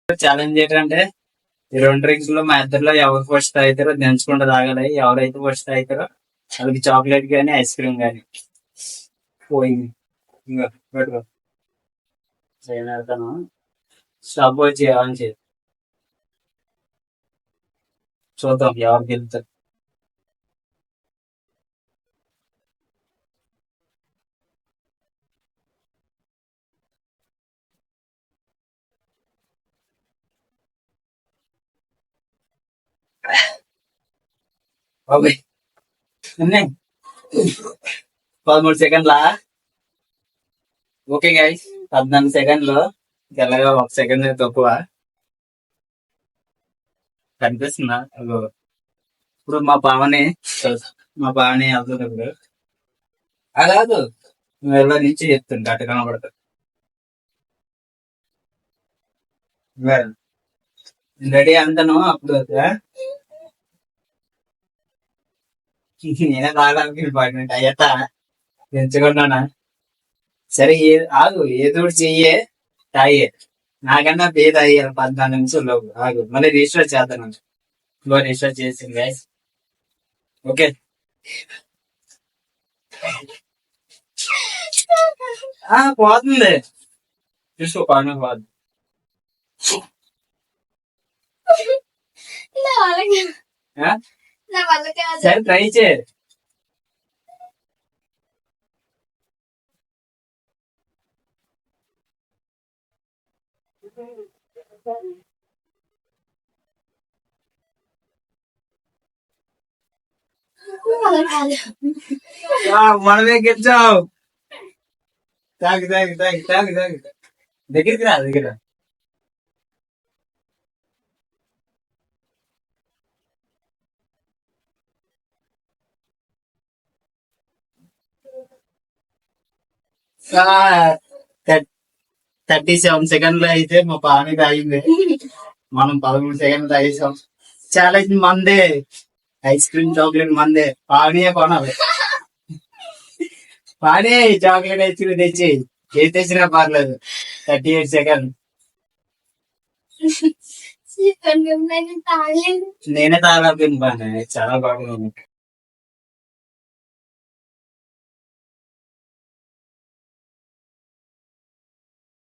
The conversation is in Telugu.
ఛాలెంజ్ ఏంటంటే ఈ 2 డ్రింక్స్ లో మా ఇద్దరిలో ఎవరు ఫస్ట్ అవుతారో దంచుకుంటూ తాగాలి. ఎవరైతే ఫస్ట్ అవుతారో వాళ్ళకి చాక్లెట్ గానీ ఐస్ క్రీమ్ గానీ పోయింది. ఇంకా పెట్టుకో చేయను. స్టవ్ వచ్చి ఆన్ చేయి, చూద్దాం ఎవరికి వెళ్తారు. ఓకే, ఉన్నాయి 13 సెకండ్లా. ఓకే గైస్, 14 సెకండ్లు. తెల్లగా 1 సెకండ్ తక్కువ కనిపిస్తుందా? అగో, ఇప్పుడు మా పావని వెళ్తుంది. ఇప్పుడు అలాదు నువ్వు వెళ్ళ నుంచి చెప్తుంటే అటు కనబడతాడు. రెడీ అంతను అప్పుడు నేనే తాగడానికి పడినట్టు అయ్యతా పెంచుకున్నానా? సరే ఆగు, ఏదో ఒకటి చెయ్యే, తాగే. నాకన్నా పేద అయ్యారు 14 నిమిషాలు లోపు. ఆగు, మళ్ళీ రిజిస్టర్ చేద్దాను. ఇంకో రిజిస్టర్ చేసింది గైస్. ఓకే, పోతుంది. చూసుకో, పాను పోతుంది. సరే ట్రై చే. మనమే గెలిచావు. తాగి తాగి తాగి తాగి తాగి దగ్గరికి రా, దగ్గర రా. 37 సెకండ్లు అయితే మా పానీ తాగింది. మనం 13 సెకండ్లు తాగేసాం. ఛాలెంజ్ మందే, ఐస్ క్రీమ్ చాక్లెట్ మందే. పానీయే కొనాలి. పానీ చాక్లెట్ ఐస్ క్రీమ్ తెచ్చి ఏది తెచ్చినా పర్లేదు. 38 సెకండ్. నేనే తాగలేకపోయింది. పానీ చాలా బాగుంది.